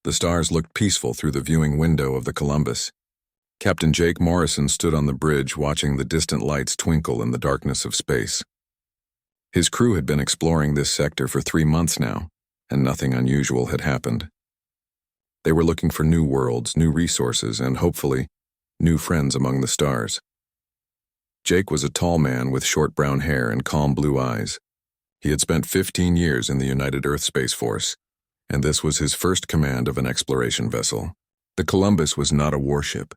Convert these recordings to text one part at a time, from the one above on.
The stars looked peaceful through the viewing window of the Columbus. Captain Jake Morrison stood on the bridge watching the distant lights twinkle in the darkness of space. His crew had been exploring this sector for 3 months now, and nothing unusual had happened. They were looking for new worlds, new resources, and hopefully, new friends among the stars. Jake was a tall man with short brown hair and calm blue eyes. He had spent 15 years in the United Earth Space Force, and this was his first command of an exploration vessel. The Columbus was not a warship.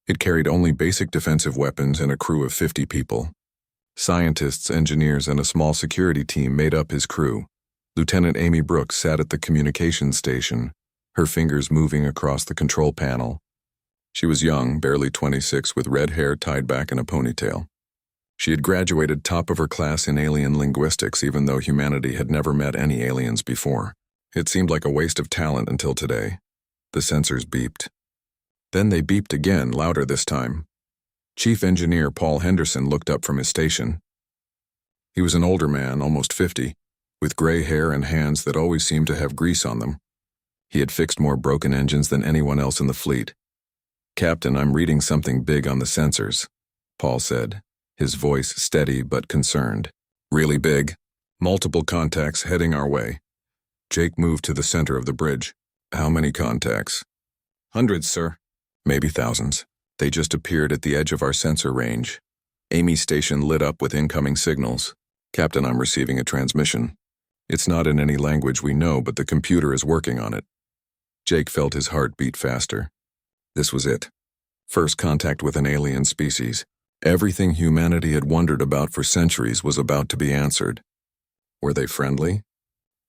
It carried only basic defensive weapons and a crew of 50 people. Scientists, engineers, and a small security team made up his crew. Lieutenant Amy Brooks sat at the communications station, her fingers moving across the control panel. She was young, barely 26, with red hair tied back in a ponytail. She had graduated top of her class in alien linguistics, even though humanity had never met any aliens before. It seemed like a waste of talent until today. The sensors beeped. Then they beeped again, louder this time. Chief Engineer Paul Henderson looked up from his station. He was an older man, almost 50, with gray hair and hands that always seemed to have grease on them. He had fixed more broken engines than anyone else in the fleet. "Captain, I'm reading something big on the sensors," Paul said, his voice steady but concerned. "Really big? Multiple contacts heading our way." Jake moved to the center of the bridge. "How many contacts?" "Hundreds, sir." "Maybe thousands. They just appeared at the edge of our sensor range." Amy's station lit up with incoming signals. "Captain, I'm receiving a transmission. It's not in any language we know, but the computer is working on it." Jake felt his heart beat faster. This was it. First contact with an alien species. Everything humanity had wondered about for centuries was about to be answered. Were they friendly?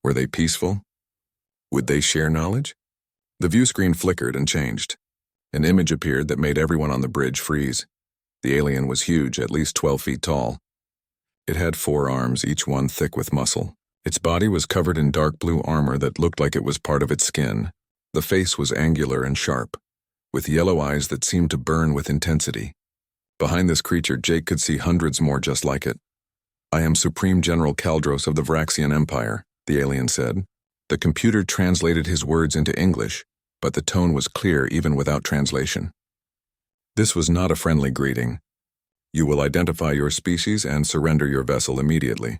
Were they peaceful? Would they share knowledge? The view screen flickered and changed. An image appeared that made everyone on the bridge freeze. The alien was huge, at least 12 feet tall. It had 4 arms, each one thick with muscle. Its body was covered in dark blue armor that looked like it was part of its skin. The face was angular and sharp, with yellow eyes that seemed to burn with intensity. Behind this creature, Jake could see hundreds more just like it. "I am Supreme General Kaldros of the Vraxian Empire," the alien said. The computer translated his words into English, but the tone was clear even without translation. This was not a friendly greeting. "You will identify your species and surrender your vessel immediately."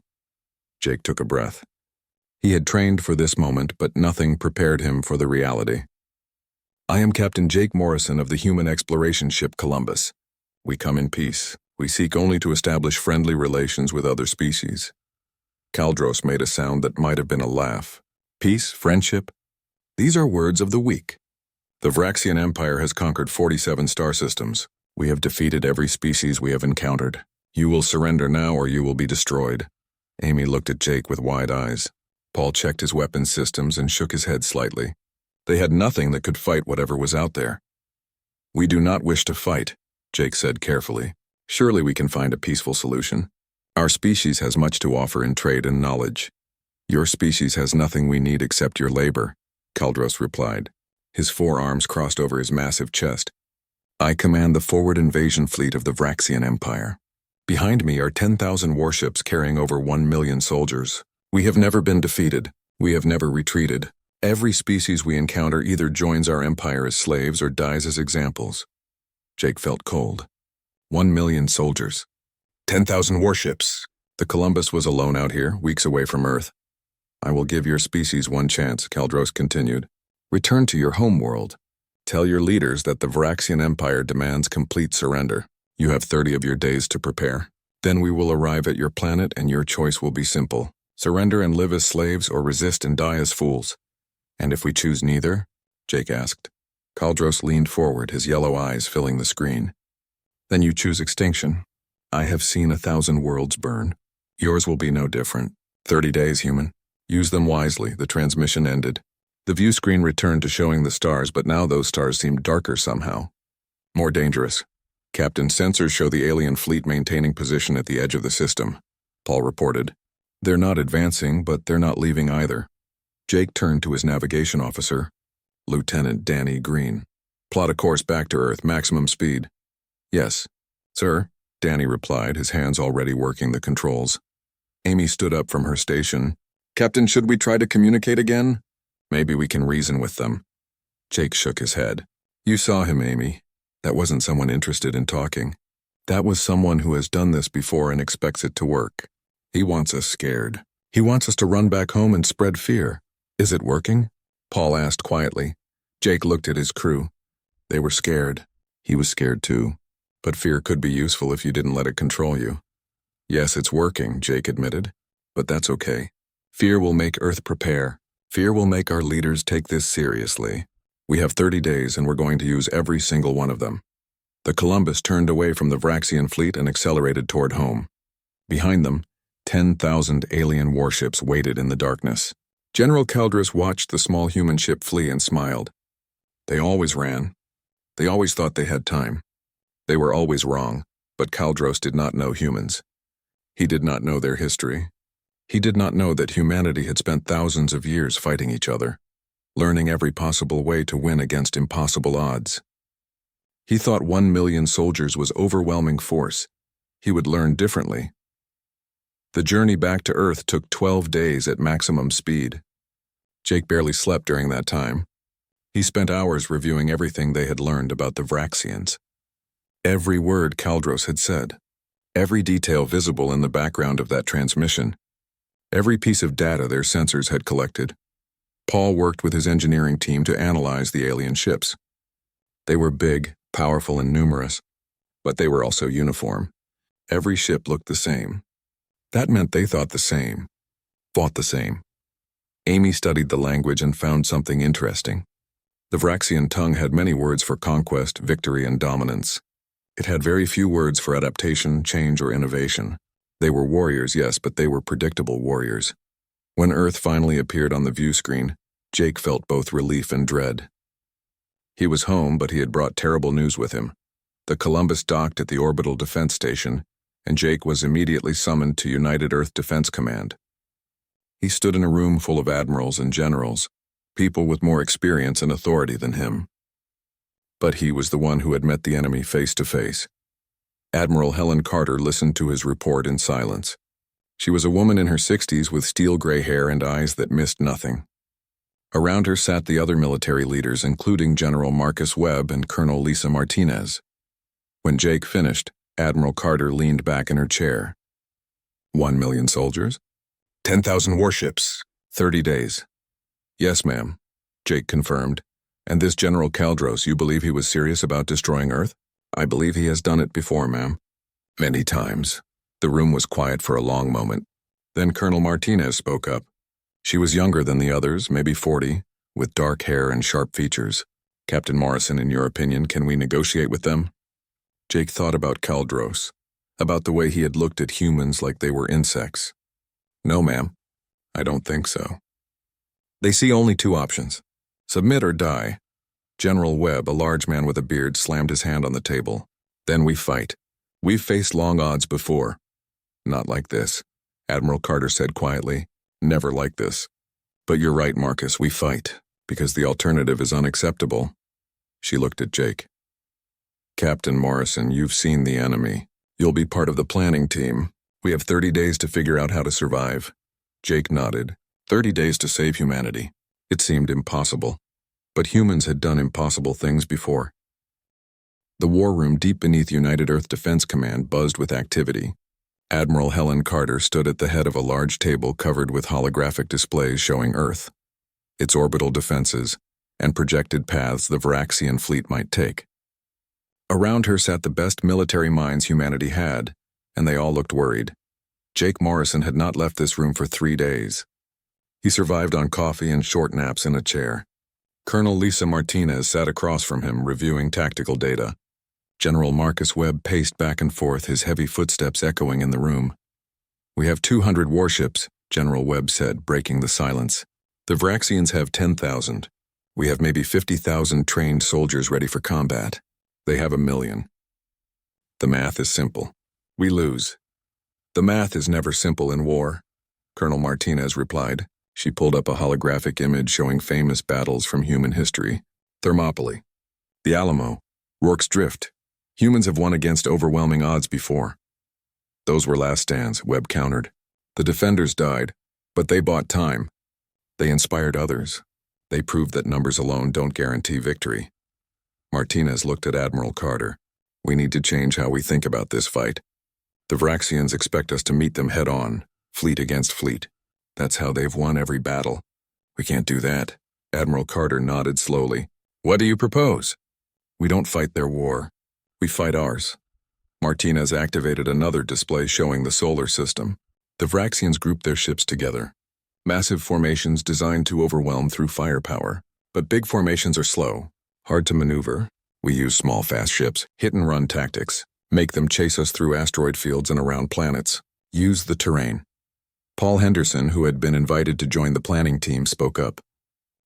Jake took a breath. He had trained for this moment, but nothing prepared him for the reality. "I am Captain Jake Morrison of the human exploration ship Columbus. We come in peace. We seek only to establish friendly relations with other species." Kaldros made a sound that might have been a laugh. "Peace, friendship? These are words of the weak. The Vraxian Empire has conquered 47 star systems. We have defeated every species we have encountered. You will surrender now or you will be destroyed." Amy looked at Jake with wide eyes. Paul checked his weapons systems and shook his head slightly. They had nothing that could fight whatever was out there. "We do not wish to fight," Jake said carefully. "Surely we can find a peaceful solution. Our species has much to offer in trade and knowledge." "Your species has nothing we need except your labor," Kaldros replied. His 4 arms crossed over his massive chest. "I command the forward invasion fleet of the Vraxian Empire. Behind me are 10,000 warships carrying over 1 million soldiers. We have never been defeated. We have never retreated. Every species we encounter either joins our empire as slaves or dies as examples." Jake felt cold. 1 million soldiers. 10,000 warships. The Columbus was alone out here, weeks away from Earth. "I will give your species one chance," Kaldros continued. "Return to your homeworld. Tell your leaders that the Vraxian Empire demands complete surrender. You have 30 of your days to prepare. Then we will arrive at your planet and your choice will be simple. Surrender and live as slaves or resist and die as fools." "And if we choose neither?" Jake asked. Kaldros leaned forward, his yellow eyes filling the screen. "Then you choose extinction. I have seen 1,000 worlds burn. Yours will be no different. 30 days, human. Use them wisely." The transmission ended. The view screen returned to showing the stars, but now those stars seemed darker somehow. More dangerous. "Captain, sensors show the alien fleet maintaining position at the edge of the system," Paul reported. "They're not advancing, but they're not leaving either." Jake turned to his navigation officer, Lieutenant Danny Green. "Plot a course back to Earth, maximum speed." "Yes, sir," Danny replied, his hands already working the controls. Amy stood up from her station. "Captain, should we try to communicate again? Maybe we can reason with them." Jake shook his head. You saw him, Amy. That wasn't someone interested in talking. That was someone who has done this before and expects it to work. He wants us scared. He wants us to run back home and spread fear. Is it working? Paul asked quietly. Jake looked at his crew. They were scared. He was scared too. But fear could be useful if you didn't let it control you. Yes, it's working, Jake admitted. But that's okay. Fear will make Earth prepare. Fear will make our leaders take this seriously. We have 30 days and we're going to use every single one of them. The Columbus turned away from the Vraxian fleet and accelerated toward home. Behind them, 10,000 alien warships waited in the darkness. General Caldros watched the small human ship flee and smiled. They always ran. They always thought they had time. They were always wrong, but Caldros did not know humans. He did not know their history. He did not know that humanity had spent thousands of years fighting each other, learning every possible way to win against impossible odds. He thought 1 million soldiers was overwhelming force. He would learn differently. The journey back to Earth took 12 days at maximum speed. Jake barely slept during that time. He spent hours reviewing everything they had learned about the Vraxians. Every word Caldros had said. Every detail visible in the background of that transmission. Every piece of data their sensors had collected. Paul worked with his engineering team to analyze the alien ships. They were big, powerful, and numerous, but they were also uniform. Every ship looked the same. That meant they thought the same, fought the same. Amy studied the language and found something interesting. The Vraxian tongue had many words for conquest, victory, and dominance. It had very few words for adaptation, change, or innovation. They were warriors, yes, but they were predictable warriors. When Earth finally appeared on the view screen, Jake felt both relief and dread. He was home, but he had brought terrible news with him. The Columbus docked at the Orbital Defense Station, and Jake was immediately summoned to United Earth Defense Command. He stood in a room full of admirals and generals, people with more experience and authority than him. But he was the one who had met the enemy face to face. Admiral Helen Carter listened to his report in silence. She was a woman in her 60s with steel-gray hair and eyes that missed nothing. Around her sat the other military leaders, including General Marcus Webb and Colonel Lisa Martinez. When Jake finished, Admiral Carter leaned back in her chair. 1 million soldiers? 10,000 warships. 30 days. Yes, ma'am, Jake confirmed. And this General Caldros, you believe he was serious about destroying Earth? I believe he has done it before, ma'am. Many times. The room was quiet for a long moment. Then Colonel Martinez spoke up. She was younger than the others, maybe 40, with dark hair and sharp features. Captain Morrison, in your opinion, can we negotiate with them? Jake thought about Caldros, about the way he had looked at humans like they were insects. No, ma'am. I don't think so. They see only 2 options. Submit or die. General Webb, a large man with a beard, slammed his hand on the table. Then we fight. We've faced long odds before. Not like this, Admiral Carter said quietly. Never like this. But you're right, Marcus, we fight, because the alternative is unacceptable. She looked at Jake. Captain Morrison, you've seen the enemy. You'll be part of the planning team. We have 30 days to figure out how to survive. Jake nodded. 30 days to save humanity. It seemed impossible. But humans had done impossible things before. The war room deep beneath United Earth Defense Command buzzed with activity. Admiral Helen Carter stood at the head of a large table covered with holographic displays showing Earth, its orbital defenses, and projected paths the Vraxian fleet might take. Around her sat the best military minds humanity had, and they all looked worried. Jake Morrison had not left this room for 3 days. He survived on coffee and short naps in a chair. Colonel Lisa Martinez sat across from him, reviewing tactical data. General Marcus Webb paced back and forth, his heavy footsteps echoing in the room. We have 200 warships, General Webb said, breaking the silence. The Vraxians have 10,000. We have maybe 50,000 trained soldiers ready for combat. They have 1 million. The math is simple. We lose. The math is never simple in war, Colonel Martinez replied. She pulled up a holographic image showing famous battles from human history. Thermopylae, the Alamo, Rorke's Drift. Humans have won against overwhelming odds before. Those were last stands, Webb countered. The defenders died, but they bought time. They inspired others. They proved that numbers alone don't guarantee victory. Martinez looked at Admiral Carter. We need to change how we think about this fight. The Vraxians expect us to meet them head-on, fleet against fleet. That's how they've won every battle. We can't do that. Admiral Carter nodded slowly. What do you propose? We don't fight their war. We fight ours. Martinez activated another display showing the solar system. The Vraxians grouped their ships together. Massive formations designed to overwhelm through firepower. But big formations are slow, hard to maneuver. We use small, fast ships, hit-and-run tactics. Make them chase us through asteroid fields and around planets. Use the terrain. Paul Henderson, who had been invited to join the planning team, spoke up.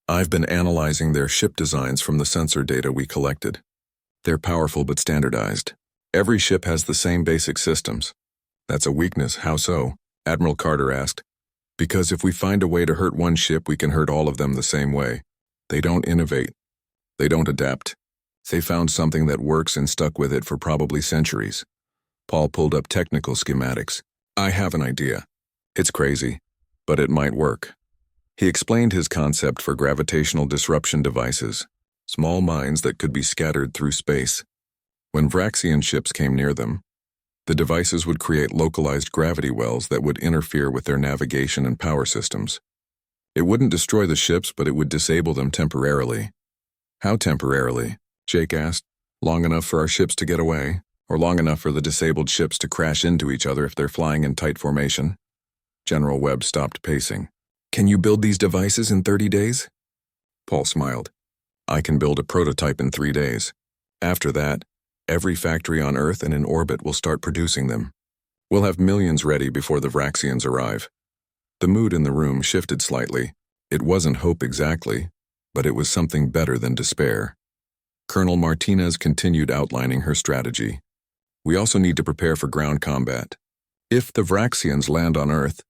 I've been analyzing their ship designs from the sensor data we collected. They're powerful but standardized. Every ship has the same basic systems. That's a weakness. How so? Admiral Carter asked. Because if we find a way to hurt one ship, we can hurt all of them the same way. They don't innovate. They don't adapt. They found something that works and stuck with it for probably centuries. Paul pulled up technical schematics. I have an idea. It's crazy, but it might work. He explained his concept for gravitational disruption devices, small mines that could be scattered through space. When Vraxian ships came near them, the devices would create localized gravity wells that would interfere with their navigation and power systems. It wouldn't destroy the ships, but it would disable them temporarily. How temporarily? Jake asked. Long enough for our ships to get away, or long enough for the disabled ships to crash into each other if they're flying in tight formation? General Webb stopped pacing. Can you build these devices in 30 days? Paul smiled. I can build a prototype in 3 days. After that, every factory on Earth and in orbit will start producing them. We'll have millions ready before the Vraxians arrive. The mood in the room shifted slightly. It wasn't hope exactly, but it was something better than despair. Colonel Martinez continued outlining her strategy. We also need to prepare for ground combat. If the Vraxians land on Earth,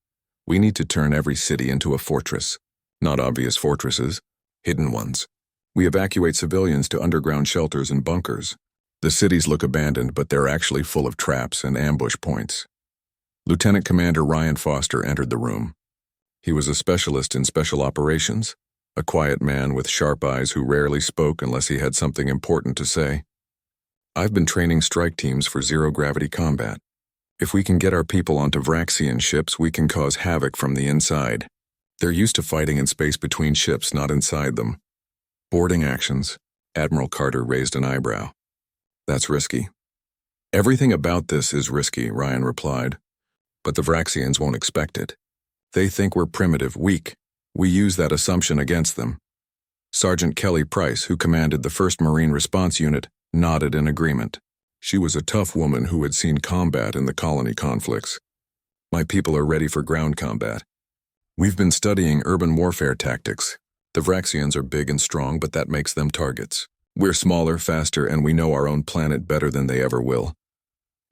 we need to turn every city into a fortress. Not obvious fortresses, hidden ones. We evacuate civilians to underground shelters and bunkers. The cities look abandoned, but they're actually full of traps and ambush points. Lieutenant Commander Ryan Foster entered the room. He was a specialist in special operations, a quiet man with sharp eyes who rarely spoke unless he had something important to say. I've been training strike teams for zero-gravity combat. If we can get our people onto Vraxian ships, we can cause havoc from the inside. They're used to fighting in space between ships, not inside them. Boarding actions. Admiral Carter raised an eyebrow. That's risky. Everything about this is risky, Ryan replied. But the Vraxians won't expect it. They think we're primitive, weak. We use that assumption against them. Sergeant Kelly Price, who commanded the 1st Marine Response Unit, nodded in agreement. She was a tough woman who had seen combat in the colony conflicts. My people are ready for ground combat. We've been studying urban warfare tactics. The Vraxians are big and strong, but that makes them targets. We're smaller, faster, and we know our own planet better than they ever will.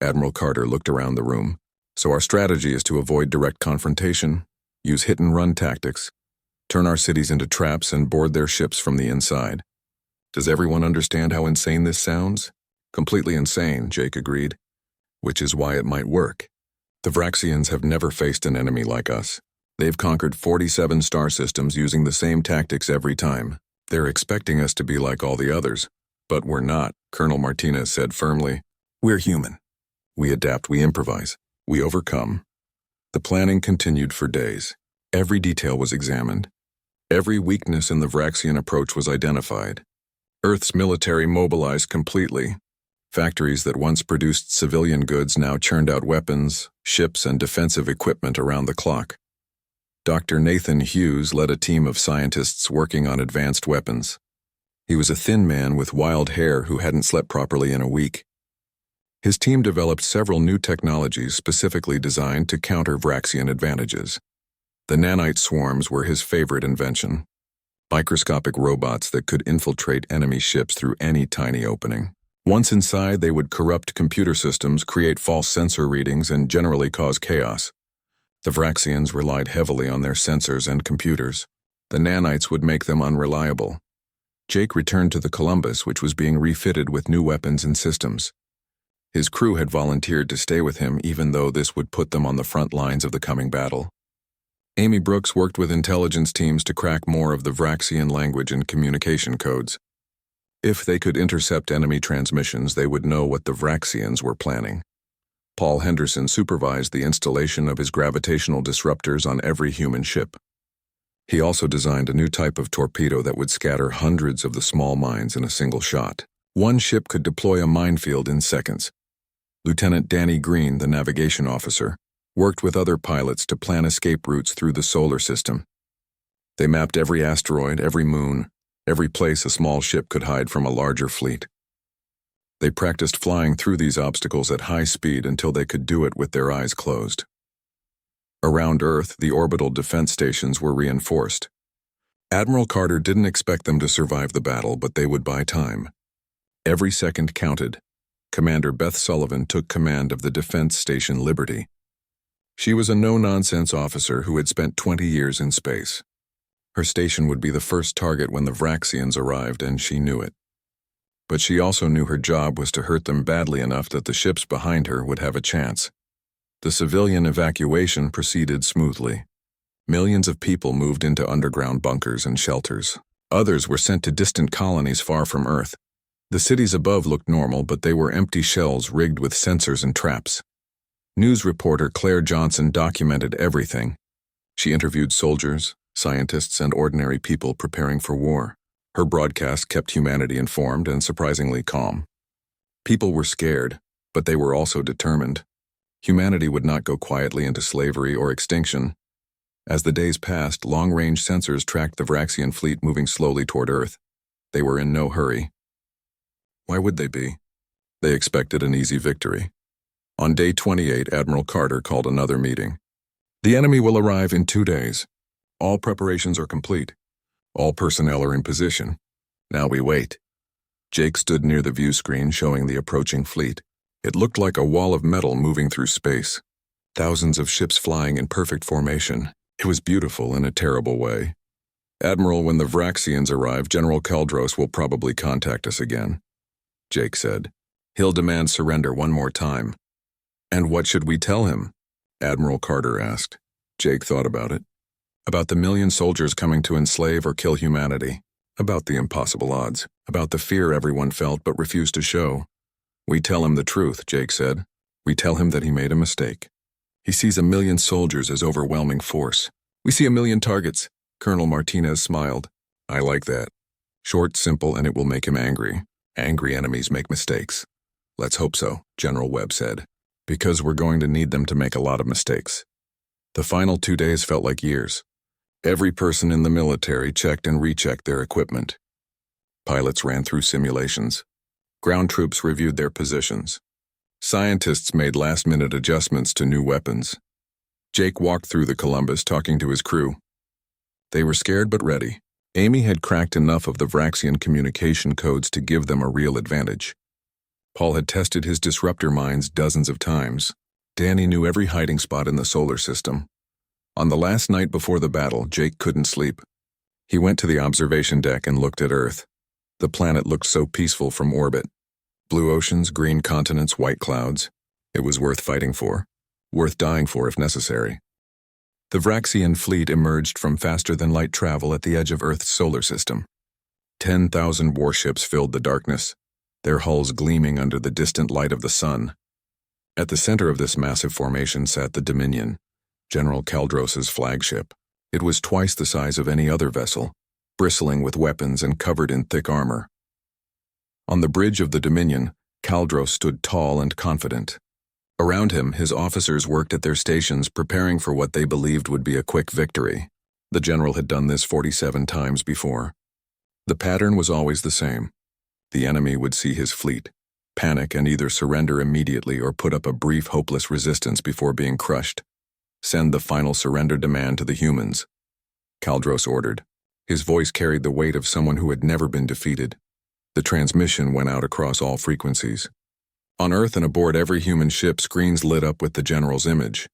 Admiral Carter looked around the room. So our strategy is to avoid direct confrontation, use hit-and-run tactics, turn our cities into traps, and board their ships from the inside. Does everyone understand how insane this sounds? Completely insane, Jake agreed. Which is why it might work. The Vraxians have never faced an enemy like us. They've conquered 47 star systems using the same tactics every time. They're expecting us to be like all the others. But we're not, Colonel Martinez said firmly. We're human. We adapt, we improvise, we overcome. The planning continued for days. Every detail was examined. Every weakness in the Vraxian approach was identified. Earth's military mobilized completely. Factories that once produced civilian goods now churned out weapons, ships, and defensive equipment around the clock. Dr. Nathan Hughes led a team of scientists working on advanced weapons. He was a thin man with wild hair who hadn't slept properly in a week. His team developed several new technologies specifically designed to counter Vraxian advantages. The nanite swarms were his favorite invention. Microscopic robots that could infiltrate enemy ships through any tiny opening. Once inside, they would corrupt computer systems, create false sensor readings, and generally cause chaos. The Vraxians relied heavily on their sensors and computers. The nanites would make them unreliable. Jake returned to the Columbus, which was being refitted with new weapons and systems. His crew had volunteered to stay with him even though this would put them on the front lines of the coming battle. Amy Brooks worked with intelligence teams to crack more of the Vraxian language and communication codes. If they could intercept enemy transmissions, they would know what the Vraxians were planning. Paul Henderson supervised the installation of his gravitational disruptors on every human ship. He also designed a new type of torpedo that would scatter hundreds of the small mines in a single shot. One ship could deploy a minefield in seconds. Lieutenant Danny Green, the navigation officer, worked with other pilots to plan escape routes through the solar system. They mapped every asteroid, every moon, every place a small ship could hide from a larger fleet. They practiced flying through these obstacles at high speed until they could do it with their eyes closed. Around Earth, the orbital defense stations were reinforced. Admiral Carter didn't expect them to survive the battle, but they would buy time. Every second counted. Commander Beth Sullivan took command of the defense station Liberty. She was a no-nonsense officer who had spent 20 years in space. Her station would be the first target when the Vraxians arrived, and she knew it. But she also knew her job was to hurt them badly enough that the ships behind her would have a chance. The civilian evacuation proceeded smoothly. Millions of people moved into underground bunkers and shelters. Others were sent to distant colonies far from Earth. The cities above looked normal, but they were empty shells rigged with sensors and traps. News reporter Claire Johnson documented everything. She interviewed soldiers, scientists, and ordinary people preparing for war. Her broadcast kept humanity informed and surprisingly calm. People were scared, but they were also determined. Humanity would not go quietly into slavery or extinction. As the days passed, long-range sensors tracked the Vraxian fleet moving slowly toward Earth. They were in no hurry. Why would they be? They expected an easy victory. On day 28, Admiral Carter called another meeting. The enemy will arrive in 2 days. All preparations are complete. All personnel are in position. Now we wait. Jake stood near the view screen showing the approaching fleet. It looked like a wall of metal moving through space. Thousands of ships flying in perfect formation. It was beautiful in a terrible way. Admiral, when the Vraxians arrive, General Kaldros will probably contact us again, Jake said. He'll demand surrender one more time. And what should we tell him? Admiral Carter asked. Jake thought about it. About the million soldiers coming to enslave or kill humanity. About the impossible odds. About the fear everyone felt but refused to show. We tell him the truth, Jake said. We tell him that he made a mistake. He sees 1 million soldiers as overwhelming force. We see 1 million targets. Colonel Martinez smiled. I like that. Short, simple, and it will make him angry. Angry enemies make mistakes. Let's hope so, General Webb said. Because we're going to need them to make a lot of mistakes. The final 2 days felt like years. Every person in the military checked and rechecked their equipment. Pilots ran through simulations. Ground troops reviewed their positions. Scientists made last-minute adjustments to new weapons. Jake walked through the Columbus talking to his crew. They were scared but ready. Amy had cracked enough of the Vraxian communication codes to give them a real advantage. Paul had tested his disruptor mines dozens of times. Danny knew every hiding spot in the solar system. On the last night before the battle, Jake couldn't sleep. He went to the observation deck and looked at Earth. The planet looked so peaceful from orbit. Blue oceans, green continents, white clouds. It was worth fighting for. Worth dying for if necessary. The Vraxian fleet emerged from faster-than-light travel at the edge of Earth's solar system. 10,000 warships filled the darkness, their hulls gleaming under the distant light of the sun. At the center of this massive formation sat the Dominion, General Kaldros's flagship. It was twice the size of any other vessel, bristling with weapons and covered in thick armor. On the bridge of the Dominion, Kaldros stood tall and confident. Around him, his officers worked at their stations preparing for what they believed would be a quick victory. The general had done this 47 times before. The pattern was always the same. The enemy would see his fleet, panic and either surrender immediately or put up a brief, hopeless resistance before being crushed. Send the final surrender demand to the humans, Kaldros ordered. His voice carried the weight of someone who had never been defeated. The transmission went out across all frequencies. On Earth and aboard every human ship, screens lit up with the general's image.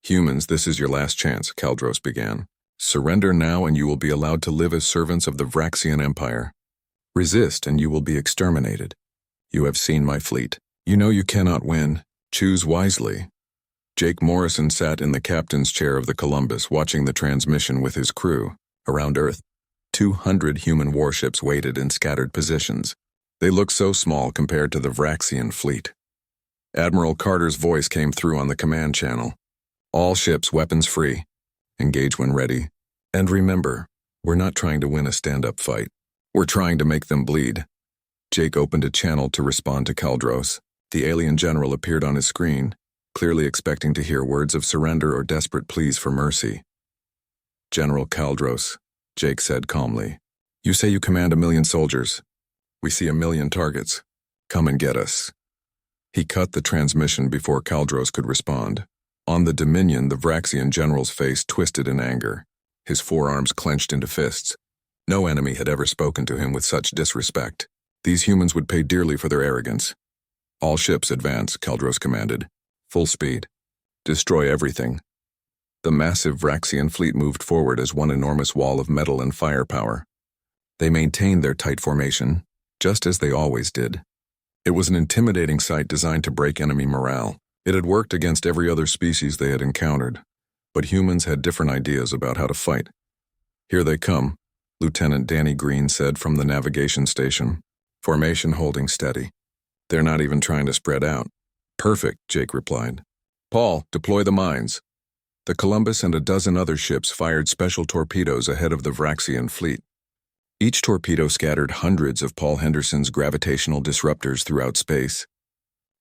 Humans, this is your last chance, Kaldros began. Surrender now and you will be allowed to live as servants of the Vraxian Empire. Resist and you will be exterminated. You have seen my fleet. You know you cannot win. Choose wisely. Jake Morrison sat in the captain's chair of the Columbus watching the transmission with his crew. Around Earth, 200 human warships waited in scattered positions. They looked so small compared to the Vraxian fleet. Admiral Carter's voice came through on the command channel. All ships weapons free. Engage when ready. And remember, we're not trying to win a stand-up fight. We're trying to make them bleed. Jake opened a channel to respond to Kaldros. The alien general appeared on his screen, clearly expecting to hear words of surrender or desperate pleas for mercy. General Kaldros, Jake said calmly. You say you command 1 million soldiers. We see 1 million targets. Come and get us. He cut the transmission before Kaldros could respond. On the Dominion, the Vraxian general's face twisted in anger. His forearms clenched into fists. No enemy had ever spoken to him with such disrespect. These humans would pay dearly for their arrogance. All ships advance, Kaldros commanded. Full speed. Destroy everything. The massive Vraxian fleet moved forward as one enormous wall of metal and firepower. They maintained their tight formation, just as they always did. It was an intimidating sight designed to break enemy morale. It had worked against every other species they had encountered, but humans had different ideas about how to fight. Here they come, Lieutenant Danny Green said from the navigation station. Formation holding steady. They're not even trying to spread out. Perfect, Jake replied. Paul, deploy the mines. The Columbus and a dozen other ships fired special torpedoes ahead of the Vraxian fleet. Each torpedo scattered hundreds of Paul Henderson's gravitational disruptors throughout space.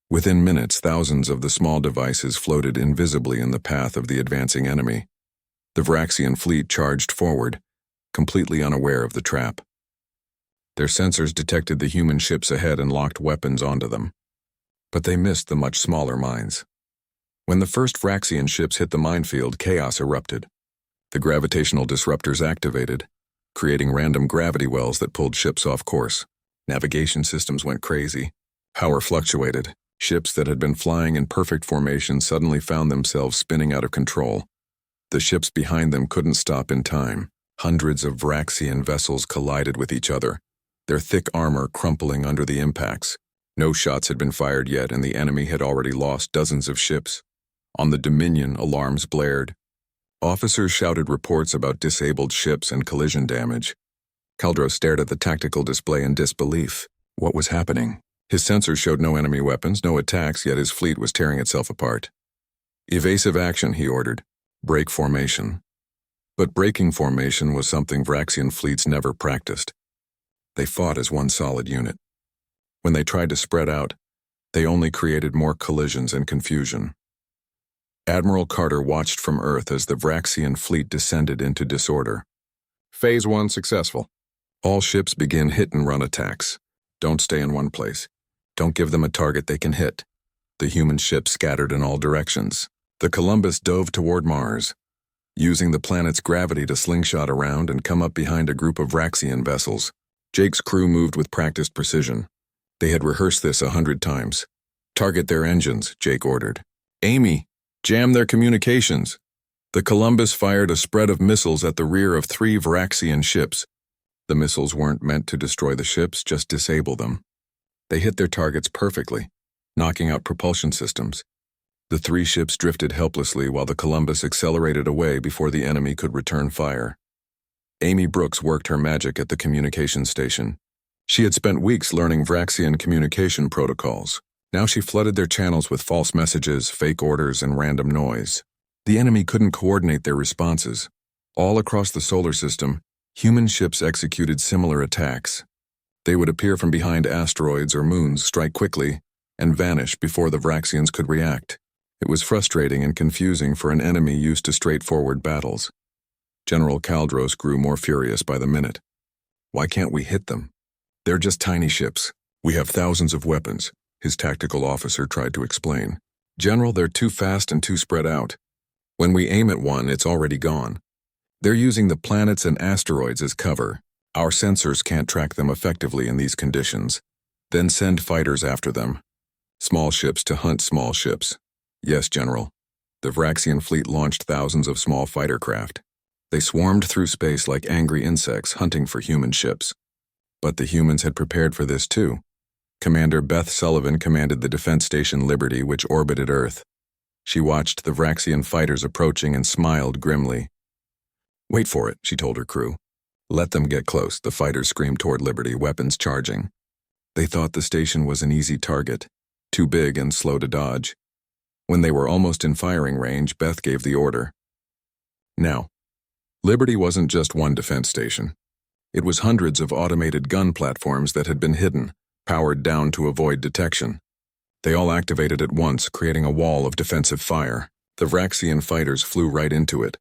Within minutes, thousands of the small devices floated invisibly in the path of the advancing enemy. The Vraxian fleet charged forward, completely unaware of the trap. Their sensors detected the human ships ahead and locked weapons onto them. But they missed the much smaller mines. When the first Vraxian ships hit the minefield, chaos erupted. The gravitational disruptors activated, creating random gravity wells that pulled ships off course. Navigation systems went crazy. Power fluctuated. Ships that had been flying in perfect formation suddenly found themselves spinning out of control. The ships behind them couldn't stop in time. Hundreds of Vraxian vessels collided with each other, their thick armor crumpling under the impacts. No shots had been fired yet, and the enemy had already lost dozens of ships. On the Dominion, alarms blared. Officers shouted reports about disabled ships and collision damage. Kaldros stared at the tactical display in disbelief. What was happening? His sensors showed no enemy weapons, no attacks, yet his fleet was tearing itself apart. Evasive action, he ordered. Break formation. But breaking formation was something Vraxian fleets never practiced. They fought as one solid unit. When they tried to spread out, they only created more collisions and confusion. Admiral Carter watched from Earth as the Vraxian fleet descended into disorder. Phase 1 successful. All ships begin hit-and-run attacks. Don't stay in one place. Don't give them a target they can hit. The human ships scattered in all directions. The Columbus dove toward Mars, using the planet's gravity to slingshot around and come up behind a group of Vraxian vessels. Jake's crew moved with practiced precision. They had rehearsed this 100 times. Target their engines, Jake ordered. Amy, jam their communications. The Columbus fired a spread of missiles at the rear of 3 Vraxian ships. The missiles weren't meant to destroy the ships, just disable them. They hit their targets perfectly, knocking out propulsion systems. The 3 ships drifted helplessly while the Columbus accelerated away before the enemy could return fire. Amy Brooks worked her magic at the communication station. She had spent weeks learning Vraxian communication protocols. Now she flooded their channels with false messages, fake orders, and random noise. The enemy couldn't coordinate their responses. All across the solar system, human ships executed similar attacks. They would appear from behind asteroids or moons, strike quickly, and vanish before the Vraxians could react. It was frustrating and confusing for an enemy used to straightforward battles. General Kaldros grew more furious by the minute. Why can't we hit them? They're just tiny ships. We have thousands of weapons, his tactical officer tried to explain. General, they're too fast and too spread out. When we aim at one, it's already gone. They're using the planets and asteroids as cover. Our sensors can't track them effectively in these conditions. Then send fighters after them. Small ships to hunt small ships. Yes, General. The Vraxian fleet launched thousands of small fighter craft. They swarmed through space like angry insects hunting for human ships. But the humans had prepared for this too. Commander Beth Sullivan commanded the defense station Liberty, which orbited Earth. She watched the Vraxian fighters approaching and smiled grimly. "Wait for it," she told her crew. "Let them get close," the fighters screamed toward Liberty, weapons charging. They thought the station was an easy target, too big and slow to dodge. When they were almost in firing range, Beth gave the order. Now, Liberty wasn't just one defense station. It was hundreds of automated gun platforms that had been hidden, powered down to avoid detection. They all activated at once, creating a wall of defensive fire. The Vraxian fighters flew right into it.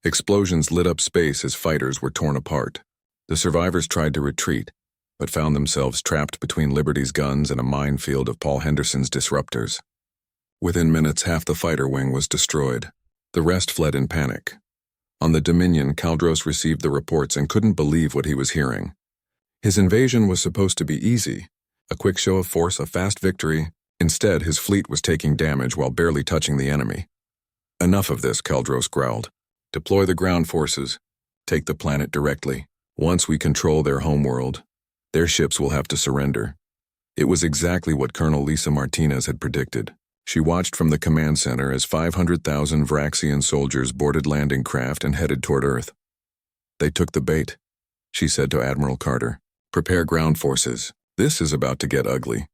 Explosions lit up space as fighters were torn apart. The survivors tried to retreat, but found themselves trapped between Liberty's guns and a minefield of Paul Henderson's disruptors. Within minutes, half the fighter wing was destroyed. The rest fled in panic. On the Dominion, Kaldros received the reports and couldn't believe what he was hearing. His invasion was supposed to be easy, a quick show of force, a fast victory. Instead, his fleet was taking damage while barely touching the enemy. "Enough of this," Kaldros growled. "Deploy the ground forces. Take the planet directly. Once we control their homeworld, their ships will have to surrender." It was exactly what Colonel Lisa Martinez had predicted. She watched from the command center as 500,000 Vraxian soldiers boarded landing craft and headed toward Earth. "They took the bait," she said to Admiral Carter. "Prepare ground forces. This is about to get ugly."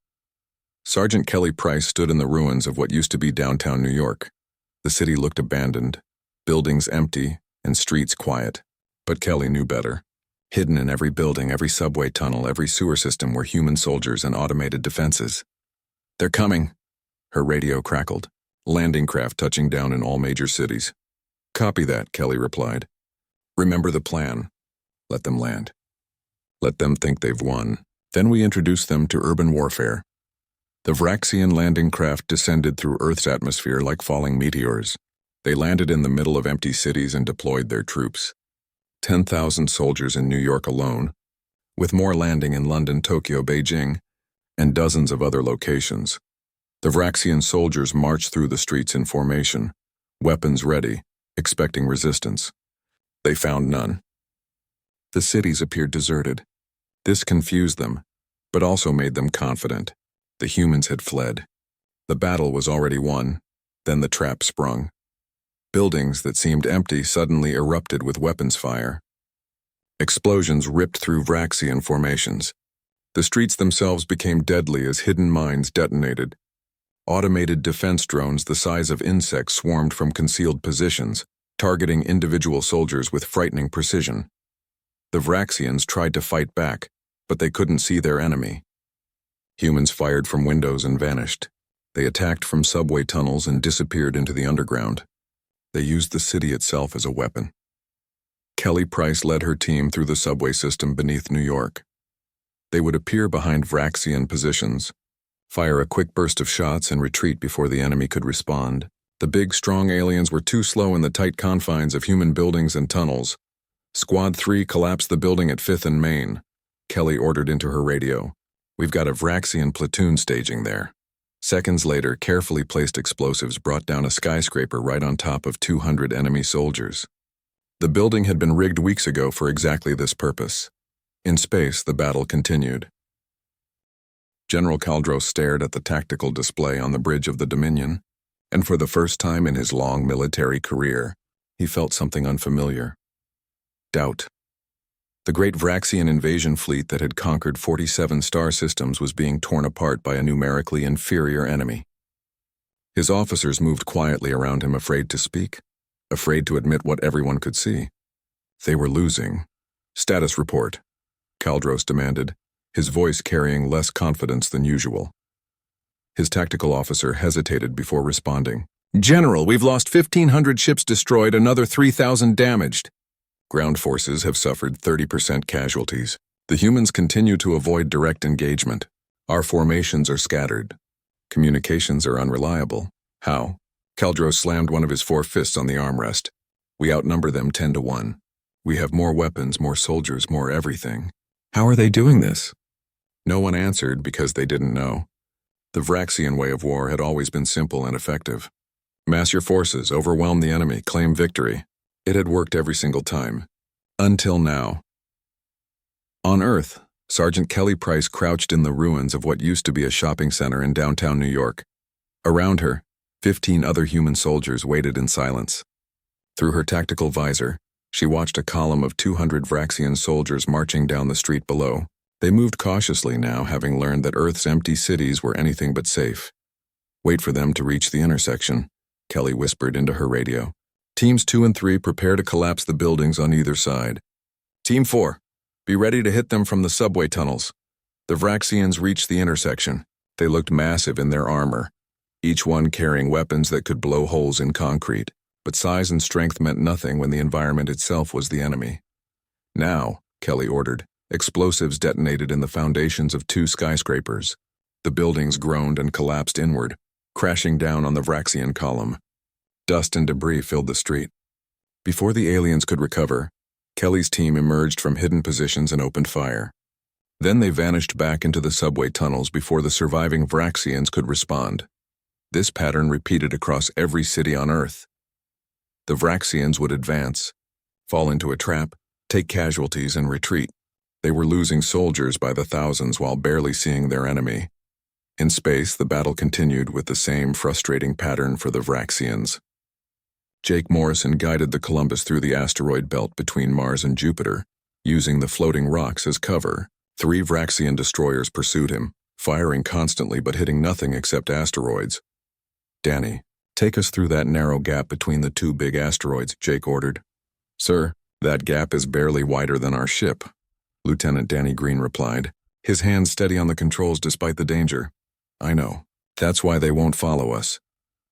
Sergeant Kelly Price stood in the ruins of what used to be downtown New York. The city looked abandoned, buildings empty, and streets quiet. But Kelly knew better. Hidden in every building, every subway tunnel, every sewer system were human soldiers and automated defenses. "They're coming," her radio crackled. "Landing craft touching down in all major cities." "Copy that," Kelly replied. "Remember the plan. Let them land. Let them think they've won. Then we introduce them to urban warfare." The Vraxian landing craft descended through Earth's atmosphere like falling meteors. They landed in the middle of empty cities and deployed their troops. 10,000 soldiers in New York alone, with more landing in London, Tokyo, Beijing, and dozens of other locations. The Vraxian soldiers marched through the streets in formation, weapons ready, expecting resistance. They found none. The cities appeared deserted. This confused them, but also made them confident. The humans had fled. The battle was already won. Then the trap sprung. Buildings that seemed empty suddenly erupted with weapons fire. Explosions ripped through Vraxian formations. The streets themselves became deadly as hidden mines detonated. Automated defense drones the size of insects swarmed from concealed positions, targeting individual soldiers with frightening precision. The Vraxians tried to fight back, but they couldn't see their enemy. Humans fired from windows and vanished. They attacked from subway tunnels and disappeared into the underground. They used the city itself as a weapon. Kelly Price led her team through the subway system beneath New York. They would appear behind Vraxian positions, fire a quick burst of shots and retreat before the enemy could respond. The big, strong aliens were too slow in the tight confines of human buildings and tunnels. "Squad 3 collapsed the building at 5th and Main," Kelly ordered into her radio. "We've got a Vraxian platoon staging there." Seconds later, carefully placed explosives brought down a skyscraper right on top of 200 enemy soldiers. The building had been rigged weeks ago for exactly this purpose. In space, the battle continued. General Kaldros stared at the tactical display on the bridge of the Dominion, and for the first time in his long military career, he felt something unfamiliar. Doubt. The great Vraxian invasion fleet that had conquered 47 star systems was being torn apart by a numerically inferior enemy. His officers moved quietly around him, afraid to speak, afraid to admit what everyone could see. They were losing. "Status report," Kaldros demanded, his voice carrying less confidence than usual. His tactical officer hesitated before responding. "General, we've lost 1,500 ships destroyed, another 3,000 damaged. Ground forces have suffered 30% casualties. The humans continue to avoid direct engagement. Our formations are scattered. Communications are unreliable." "How?" Kaldros slammed one of his 4 fists on the armrest. "We outnumber them 10 to 1. We have more weapons, more soldiers, more everything." "How are they doing this?" No one answered because they didn't know. The Vraxian way of war had always been simple and effective. Mass your forces, overwhelm the enemy, claim victory. It had worked every single time. Until now. On Earth, Sergeant Kelly Price crouched in the ruins of what used to be a shopping center in downtown New York. Around her, 15 other human soldiers waited in silence. Through her tactical visor, she watched a column of 200 Vraxian soldiers marching down the street below. They moved cautiously now, having learned that Earth's empty cities were anything but safe. "Wait for them to reach the intersection," Kelly whispered into her radio. "Teams 2 and 3 prepare to collapse the buildings on either side. Team 4, be ready to hit them from the subway tunnels." The Vraxians reached the intersection. They looked massive in their armor, each one carrying weapons that could blow holes in concrete, but size and strength meant nothing when the environment itself was the enemy. "Now," Kelly ordered. Explosives detonated in the foundations of 2 skyscrapers. The buildings groaned and collapsed inward, crashing down on the Vraxian column. Dust and debris filled the street. Before the aliens could recover, Kelly's team emerged from hidden positions and opened fire. Then they vanished back into the subway tunnels before the surviving Vraxians could respond. This pattern repeated across every city on Earth. The Vraxians would advance, fall into a trap, take casualties, and retreat. They were losing soldiers by the thousands while barely seeing their enemy. In space, the battle continued with the same frustrating pattern for the Vraxians. Jake Morrison guided the Columbus through the asteroid belt between Mars and Jupiter, using the floating rocks as cover. 3 Vraxian destroyers pursued him, firing constantly but hitting nothing except asteroids. "Danny, take us through that narrow gap between the 2 big asteroids," Jake ordered. "Sir, that gap is barely wider than our ship," Lieutenant Danny Green replied, his hands steady on the controls despite the danger. "I know. That's why they won't follow us."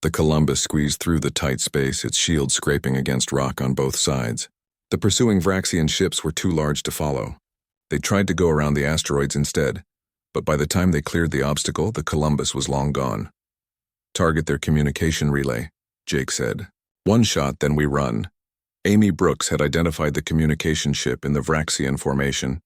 The Columbus squeezed through the tight space, its shield scraping against rock on both sides. The pursuing Vraxian ships were too large to follow. They tried to go around the asteroids instead, but by the time they cleared the obstacle, the Columbus was long gone. "Target their communication relay," Jake said. "One shot, then we run." Amy Brooks had identified the communication ship in the Vraxian formation.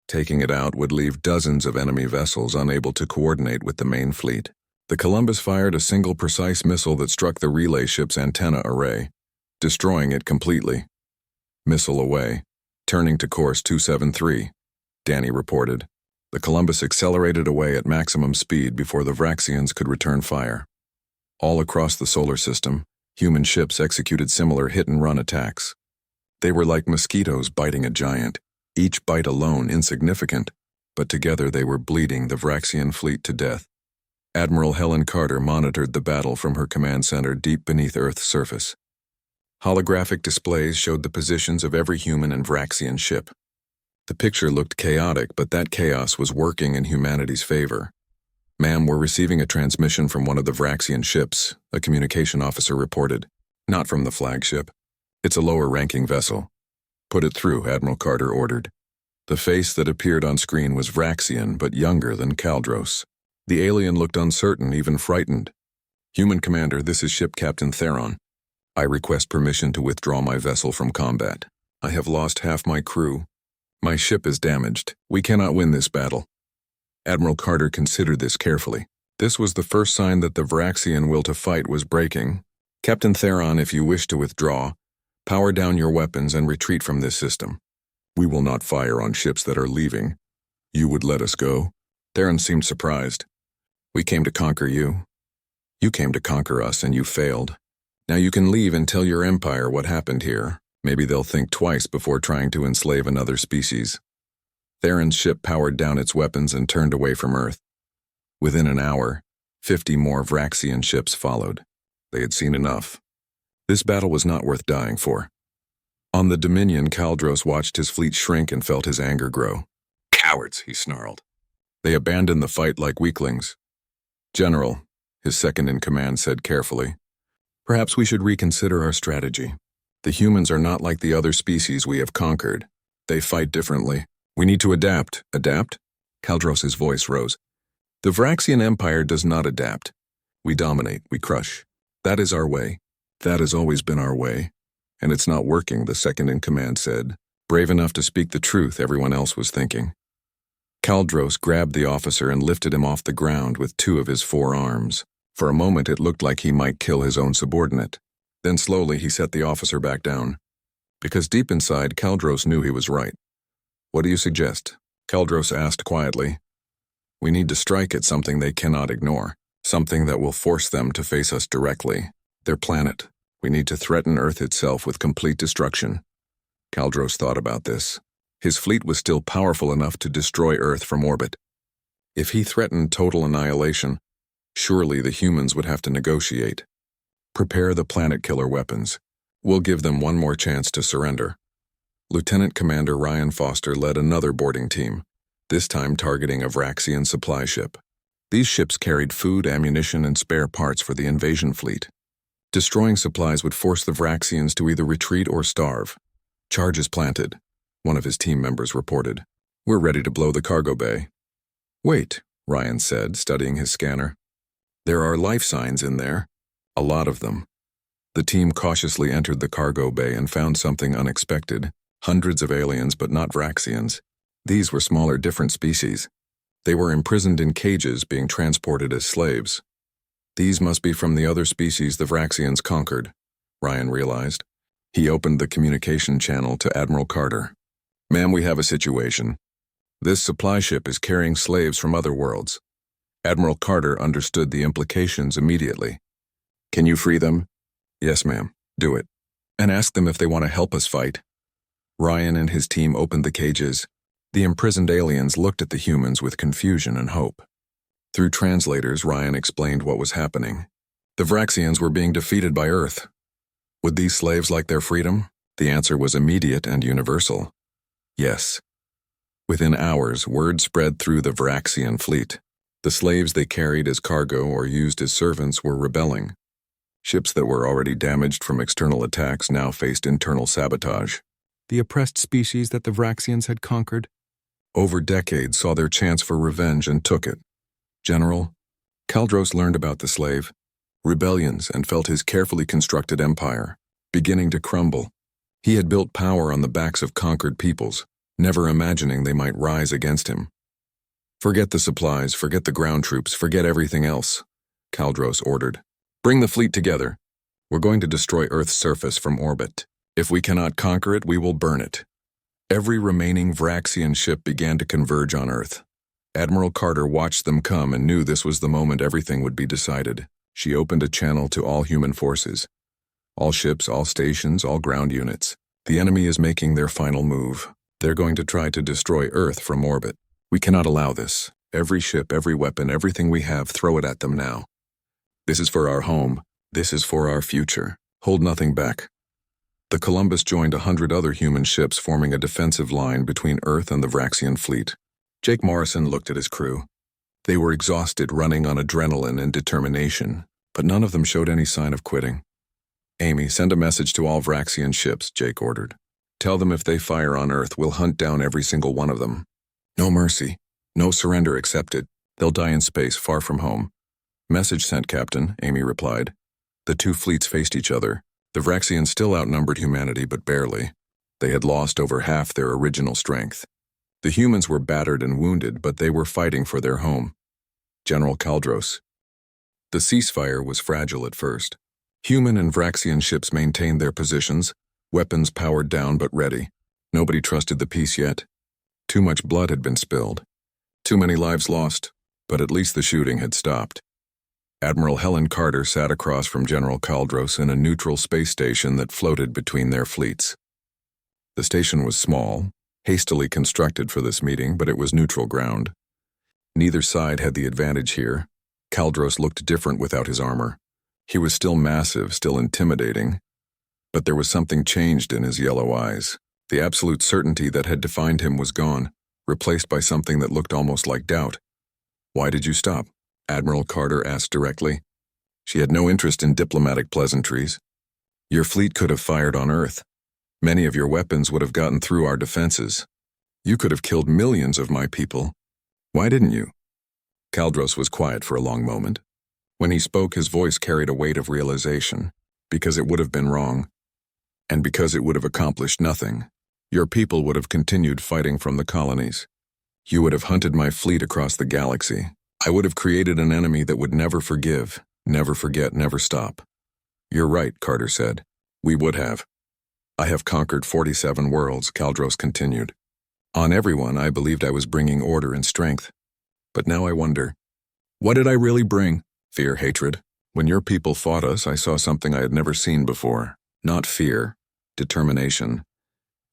Taking it out would leave dozens of enemy vessels unable to coordinate with the main fleet. The Columbus fired a single precise missile that struck the relay ship's antenna array, destroying it completely. "Missile away, turning to course 273, Danny reported. The Columbus accelerated away at maximum speed before the Vraxians could return fire. All across the solar system, human ships executed similar hit-and-run attacks. They were like mosquitoes biting a giant, each bite alone insignificant, but together they were bleeding the Vraxian fleet to death. Admiral Helen Carter monitored the battle from her command center deep beneath Earth's surface. Holographic displays showed the positions of every human and Vraxian ship. The picture looked chaotic, but that chaos was working in humanity's favor. "Ma'am, we're receiving a transmission from one of the Vraxian ships," a communication officer reported. "Not from the flagship. It's a lower-ranking vessel." "Put it through," Admiral Carter ordered. The face that appeared on screen was Vraxian, but younger than Kaldros. The alien looked uncertain, even frightened. "Human Commander, this is Ship Captain Theron. I request permission to withdraw my vessel from combat. I have lost half my crew. My ship is damaged. We cannot win this battle." Admiral Carter considered this carefully. This was the first sign that the Vraxian will to fight was breaking. "Captain Theron, if you wish to withdraw, power down your weapons and retreat from this system. We will not fire on ships that are leaving. You would let us go?" Theron seemed surprised. "We came to conquer you. You came to conquer us and you failed. Now you can leave and tell your empire what happened here. Maybe they'll think twice before trying to enslave another species." Theron's ship powered down its weapons and turned away from Earth. Within an hour, 50 more Vraxian ships followed. They had seen enough. This battle was not worth dying for. On the Dominion, Kaldros watched his fleet shrink and felt his anger grow. "Cowards," he snarled. "They abandoned the fight like weaklings." "General," his second-in-command said carefully, "perhaps we should reconsider our strategy. The humans are not like the other species we have conquered. They fight differently. We need to adapt." "Adapt?" Kaldros' voice rose. "The Vraxian Empire does not adapt. We dominate, we crush. That is our way. That has always been our way. And it's not working," the second-in-command said, brave enough to speak the truth everyone else was thinking. Kaldros grabbed the officer and lifted him off the ground with 2 of his 4 arms. For a moment it looked like he might kill his own subordinate. Then slowly he set the officer back down. Because deep inside, Kaldros knew he was right. "What do you suggest?" Kaldros asked quietly. "We need to strike at something they cannot ignore. Something that will force them to face us directly. Their planet. We need to threaten Earth itself with complete destruction. Kaldros thought about this. His fleet was still powerful enough to destroy Earth from orbit. If he threatened total annihilation, surely the humans would have to negotiate. Prepare the planet-killer weapons. We'll give them one more chance to surrender. Lieutenant Commander Ryan Foster led another boarding team, this time targeting a Vraxian supply ship. These ships carried food, ammunition, and spare parts for the invasion fleet. Destroying supplies would force the Vraxians to either retreat or starve. Charges planted, one of his team members reported. We're ready to blow the cargo bay. Wait, Ryan said, studying his scanner. There are life signs in there. A lot of them. The team cautiously entered the cargo bay and found something unexpected. Hundreds of aliens, but not Vraxians. These were smaller, different species. They were imprisoned in cages, being transported as slaves. These must be from the other species the Vraxians conquered, Ryan realized. He opened the communication channel to Admiral Carter. Ma'am, we have a situation. This supply ship is carrying slaves from other worlds. Admiral Carter understood the implications immediately. Can you free them? Yes, ma'am. Do it. And ask them if they want to help us fight. Ryan and his team opened the cages. The imprisoned aliens looked at the humans with confusion and hope. Through translators, Ryan explained what was happening. The Vraxians were being defeated by Earth. Would these slaves like their freedom? The answer was immediate and universal. Yes. Within hours, word spread through the Vraxian fleet. The slaves they carried as cargo or used as servants were rebelling. Ships that were already damaged from external attacks now faced internal sabotage. The oppressed species that the Vraxians had conquered, over decades, saw their chance for revenge and took it. General, Kaldros learned about the slave rebellions and felt his carefully constructed empire beginning to crumble. He had built power on the backs of conquered peoples, never imagining they might rise against him. Forget the supplies, forget the ground troops, forget everything else, Kaldros ordered. Bring the fleet together. We're going to destroy Earth's surface from orbit. If we cannot conquer it, we will burn it. Every remaining Vraxian ship began to converge on Earth. Admiral Carter watched them come and knew this was the moment everything would be decided. She opened a channel to all human forces. All ships, all stations, all ground units. The enemy is making their final move. They're going to try to destroy Earth from orbit. We cannot allow this. Every ship, every weapon, everything we have, throw it at them now. This is for our home. This is for our future. Hold nothing back. The Columbus joined 100 other human ships, forming a defensive line between Earth and the Vraxian fleet. Jake Morrison looked at his crew. They were exhausted, running on adrenaline and determination, but none of them showed any sign of quitting. Amy, send a message to all Vraxian ships, Jake ordered. Tell them if they fire on Earth, we'll hunt down every single one of them. No mercy. No surrender accepted. They'll die in space, far from home. Message sent, Captain, Amy replied. The two fleets faced each other. The Vraxians still outnumbered humanity, but barely. They had lost over half their original strength. The humans were battered and wounded, but they were fighting for their home. General Kaldros. The ceasefire was fragile at first. Human and Vraxian ships maintained their positions, weapons powered down but ready. Nobody trusted the peace yet. Too much blood had been spilled. Too many lives lost, but at least the shooting had stopped. Admiral Helen Carter sat across from General Kaldros in a neutral space station that floated between their fleets. The station was small, hastily constructed for this meeting, but it was neutral ground. Neither side had the advantage here. Kaldros looked different without his armor. He was still massive, still intimidating, but there was something changed in his yellow eyes. The absolute certainty that had defined him was gone, replaced by something that looked almost like doubt. Why did you stop? Admiral Carter asked directly. She had no interest in diplomatic pleasantries. Your fleet could have fired on Earth. Many of your weapons would have gotten through our defenses. You could have killed millions of my people. Why didn't you? Kaldros was quiet for a long moment. When he spoke, his voice carried a weight of realization, because it would have been wrong, and because it would have accomplished nothing. Your people would have continued fighting from the colonies. You would have hunted my fleet across the galaxy. I would have created an enemy that would never forgive, never forget, never stop. You're right, Carter said. We would have. I have conquered 47 worlds, Kaldros continued. On everyone, I believed I was bringing order and strength. But now I wonder, what did I really bring? Fear, hatred. When your people fought us, I saw something I had never seen before. Not fear, determination.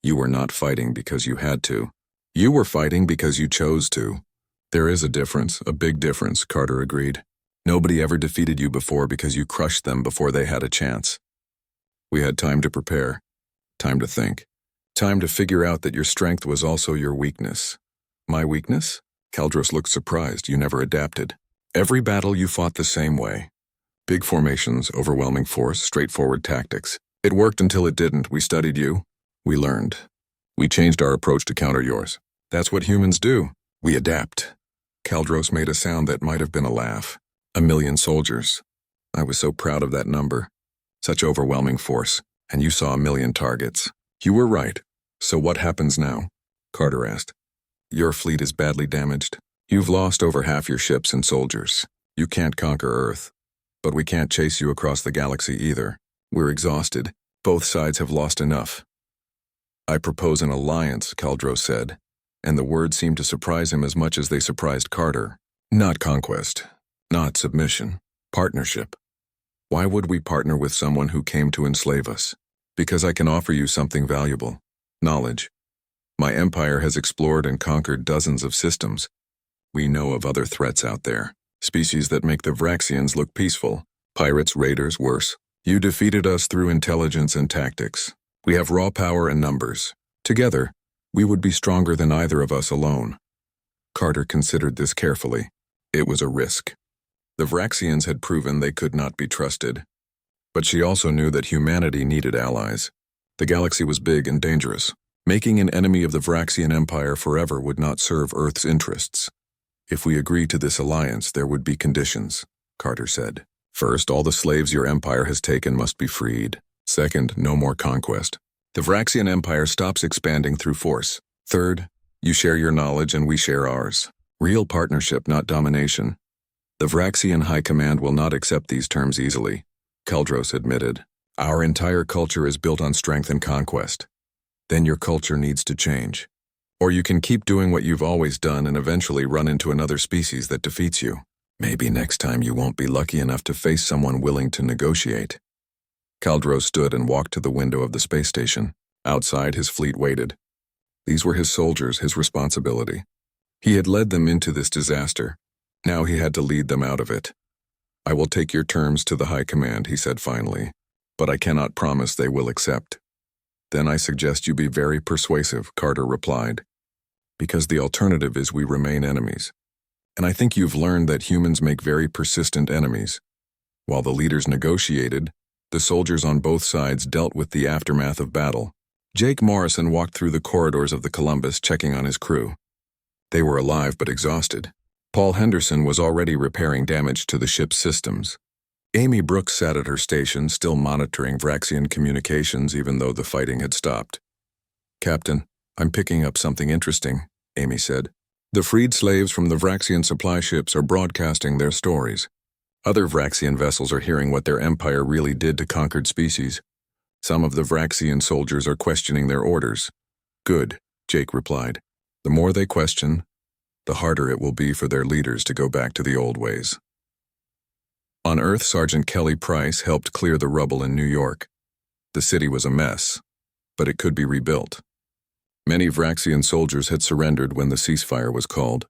You were not fighting because you had to. You were fighting because you chose to. There is a difference, a big difference, Carter agreed. Nobody ever defeated you before because you crushed them before they had a chance. We had time to prepare, time to think, time to figure out that your strength was also your weakness. My weakness? Kaldros looked surprised. You never adapted. Every battle you fought the same way. Big formations, overwhelming force, straightforward tactics. It worked until it didn't. We studied you. We learned. We changed our approach to counter yours. That's what humans do. We adapt. Kaldros made a sound that might have been a laugh. 1,000,000 soldiers. I was so proud of that number. Such overwhelming force, and you saw 1,000,000 targets. You were right. So what happens now? Carter asked. Your fleet is badly damaged. You've lost over half your ships and soldiers. You can't conquer Earth. But we can't chase you across the galaxy either. We're exhausted. Both sides have lost enough. I propose an alliance, Kaldros said, and the words seemed to surprise him as much as they surprised Carter. Not conquest. Not submission. Partnership. Why would we partner with someone who came to enslave us? Because I can offer you something valuable. Knowledge. My empire has explored and conquered dozens of systems. We know of other threats out there. Species that make the Vraxians look peaceful. Pirates, raiders, worse. You defeated us through intelligence and tactics. We have raw power and numbers. Together, we would be stronger than either of us alone. Carter considered this carefully. It was a risk. The Vraxians had proven they could not be trusted. But she also knew that humanity needed allies. The galaxy was big and dangerous. Making an enemy of the Vraxian Empire forever would not serve Earth's interests. If we agree to this alliance, there would be conditions, Carter said. First, all the slaves your empire has taken must be freed. Second, no more conquest. The Vraxian Empire stops expanding through force. Third, you share your knowledge and we share ours. Real partnership, not domination. The Vraxian High Command will not accept these terms easily, Kaldros admitted. Our entire culture is built on strength and conquest. Then your culture needs to change. Or you can keep doing what you've always done and eventually run into another species that defeats you. Maybe next time you won't be lucky enough to face someone willing to negotiate. Kaldros stood and walked to the window of the space station. Outside, his fleet waited. These were his soldiers, his responsibility. He had led them into this disaster. Now he had to lead them out of it. I will take your terms to the High Command, he said finally, but I cannot promise they will accept. Then I suggest you be very persuasive, Carter replied, because the alternative is we remain enemies. And I think you've learned that humans make very persistent enemies. While the leaders negotiated, the soldiers on both sides dealt with the aftermath of battle. Jake Morrison walked through the corridors of the Columbus checking on his crew. They were alive but exhausted. Paul Henderson was already repairing damage to the ship's systems. Amy Brooks sat at her station, still monitoring Vraxian communications even though the fighting had stopped. Captain, I'm picking up something interesting, Amy said. The freed slaves from the Vraxian supply ships are broadcasting their stories. Other Vraxian vessels are hearing what their empire really did to conquered species. Some of the Vraxian soldiers are questioning their orders. Good, Jake replied. The more they question, the harder it will be for their leaders to go back to the old ways. On Earth, Sergeant Kelly Price helped clear the rubble in New York. The city was a mess, but it could be rebuilt. Many Vraxian soldiers had surrendered when the ceasefire was called.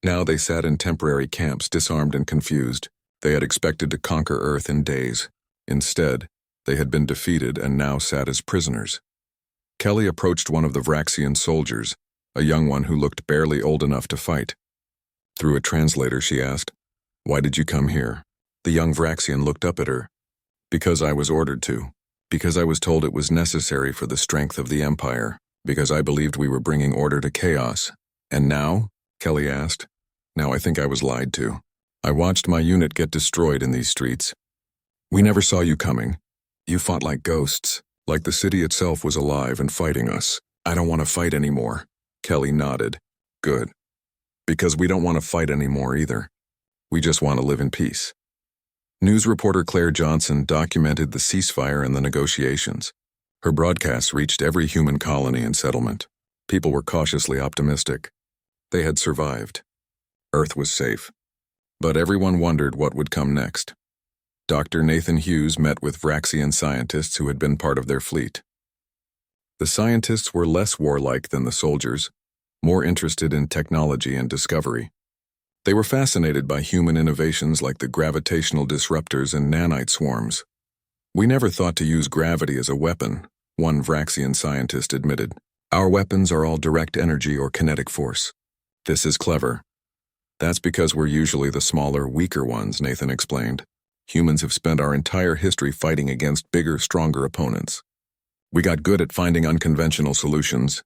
Now they sat in temporary camps, disarmed and confused. They had expected to conquer Earth in days. Instead, they had been defeated and now sat as prisoners. Kelly approached one of the Vraxian soldiers, a young one who looked barely old enough to fight. Through a translator, she asked, "Why did you come here?" The young Vraxian looked up at her. "Because I was ordered to. Because I was told it was necessary for the strength of the Empire. Because I believed we were bringing order to chaos. And now?" Kelly asked. "Now I think I was lied to. I watched my unit get destroyed in these streets. We never saw you coming. You fought like ghosts, like the city itself was alive and fighting us. I don't want to fight anymore." Kelly nodded. "Good. Because we don't want to fight anymore either. We just want to live in peace." News reporter Claire Johnson documented the ceasefire and the negotiations. Her broadcasts reached every human colony and settlement. People were cautiously optimistic. They had survived. Earth was safe. But everyone wondered what would come next. Dr. Nathan Hughes met with Vraxian scientists who had been part of their fleet. The scientists were less warlike than the soldiers, more interested in technology and discovery. They were fascinated by human innovations like the gravitational disruptors and nanite swarms. "We never thought to use gravity as a weapon," one Vraxian scientist admitted. "Our weapons are all direct energy or kinetic force. This is clever." "That's because we're usually the smaller, weaker ones," Nathan explained. "Humans have spent our entire history fighting against bigger, stronger opponents. We got good at finding unconventional solutions."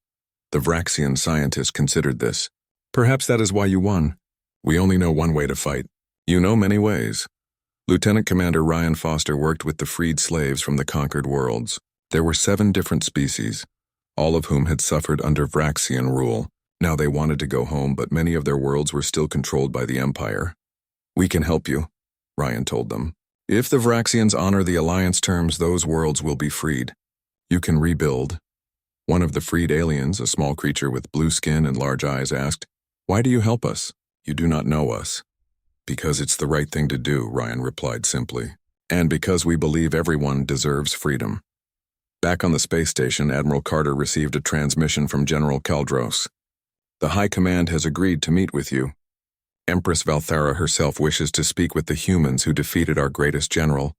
The Vraxian scientist considered this. "Perhaps that is why you won. We only know one way to fight." "You know many ways." Lieutenant Commander Ryan Foster worked with the freed slaves from the conquered worlds. There were 7 different species, all of whom had suffered under Vraxian rule. Now they wanted to go home, but many of their worlds were still controlled by the Empire. "We can help you," Ryan told them. "If the Vraxians honor the Alliance terms, those worlds will be freed. You can rebuild." One of the freed aliens, a small creature with blue skin and large eyes, asked, "Why do you help us? You do not know us." "Because it's the right thing to do," Ryan replied simply. "And because we believe everyone deserves freedom." Back on the space station, Admiral Carter received a transmission from General Kaldros. "The High Command has agreed to meet with you. Empress Valthara herself wishes to speak with the humans who defeated our greatest general."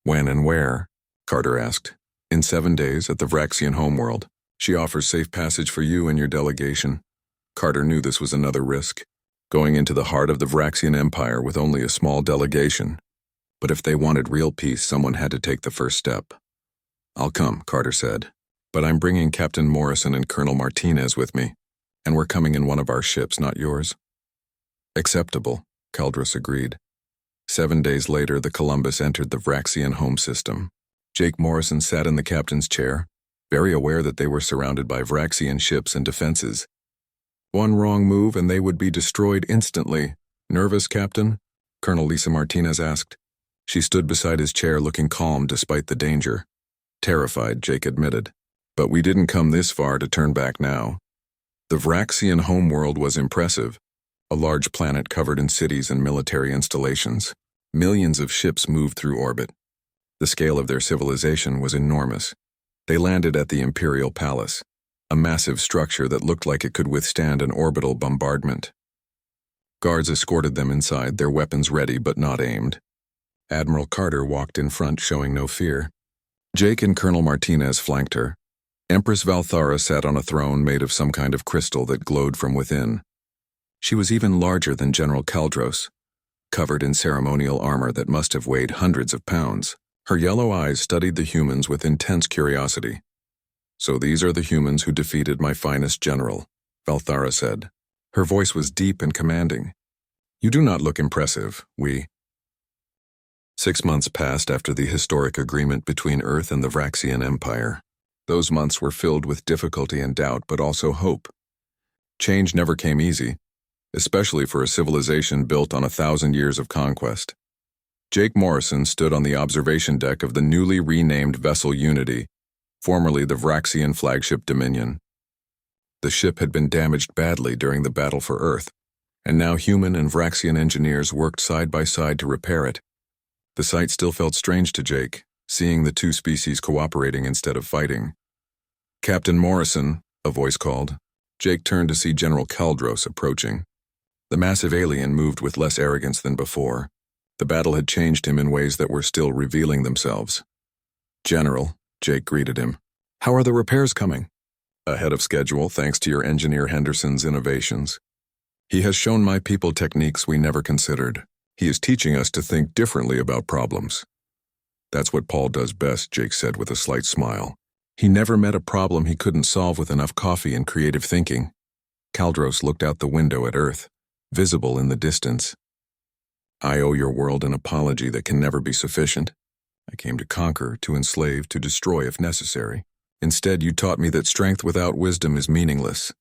"When and where?" Carter asked. "In 7 days at the Vraxian homeworld. She offers safe passage for you and your delegation." Carter knew this was another risk, going into the heart of the Vraxian Empire with only a small delegation. But if they wanted real peace, someone had to take the first step. "I'll come," Carter said. "But I'm bringing Captain Morrison and Colonel Martinez with me, and we're coming in one of our ships, not yours." "Acceptable," Kaldros agreed. 7 days later, the Columbus entered the Vraxian home system. Jake Morrison sat in the captain's chair, very aware that they were surrounded by Vraxian ships and defenses. "One wrong move and they would be destroyed instantly." "Nervous, Captain?" Colonel Lisa Martinez asked. She stood beside his chair looking calm despite the danger. "Terrified," Jake admitted. "But we didn't come this far to turn back now." The Vraxian homeworld was impressive, a large planet covered in cities and military installations. Millions of ships moved through orbit. The scale of their civilization was enormous. They landed at the Imperial Palace, a massive structure that looked like it could withstand an orbital bombardment. Guards escorted them inside, their weapons ready but not aimed. Admiral Carter walked in front, showing no fear. Jake and Colonel Martinez flanked her. Empress Valthara sat on a throne made of some kind of crystal that glowed from within. She was even larger than General Kaldros, covered in ceremonial armor that must have weighed hundreds of pounds. Her yellow eyes studied the humans with intense curiosity. "So these are the humans who defeated my finest general," Valthara said. Her voice was deep and commanding. "You do not look impressive, we." 6 months passed after the historic agreement between Earth and the Vraxian Empire. Those months were filled with difficulty and doubt, but also hope. Change never came easy, especially for a civilization built on 1,000 years of conquest. Jake Morrison stood on the observation deck of the newly renamed vessel Unity, formerly the Vraxian flagship Dominion. The ship had been damaged badly during the battle for Earth, and now human and Vraxian engineers worked side by side to repair it. The sight still felt strange to Jake, seeing the 2 species cooperating instead of fighting. "Captain Morrison," a voice called. Jake turned to see General Kaldros approaching. The massive alien moved with less arrogance than before. The battle had changed him in ways that were still revealing themselves. "General," Jake greeted him. "How are the repairs coming?" "Ahead of schedule, thanks to your engineer Henderson's innovations. He has shown my people techniques we never considered. He is teaching us to think differently about problems." "That's what Paul does best," Jake said with a slight smile. He never met a problem he couldn't solve with enough coffee and creative thinking. Kaldros looked out the window at Earth, visible in the distance. "I owe your world an apology that can never be sufficient. I came to conquer, to enslave, to destroy if necessary. Instead, you taught me that strength without wisdom is meaningless.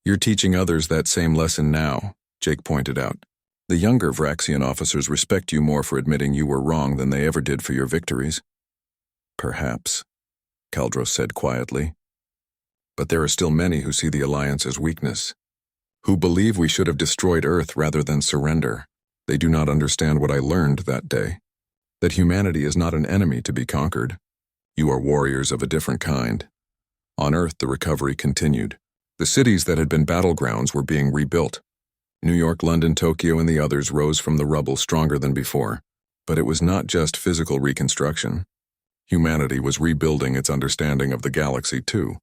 You're teaching others that same lesson now," Jake pointed out. "The younger Vraxian officers respect you more for admitting you were wrong than they ever did for your victories." "Perhaps," Kaldros said quietly. "But there are still many who see the Alliance as weakness, who believe we should have destroyed Earth rather than surrender." They do not understand what I learned that day. That humanity is not an enemy to be conquered. You are warriors of a different kind. On Earth, the recovery continued. The cities that had been battlegrounds were being rebuilt. New York, London, Tokyo, and the others rose from the rubble stronger than before. But it was not just physical reconstruction. Humanity was rebuilding its understanding of the galaxy, too.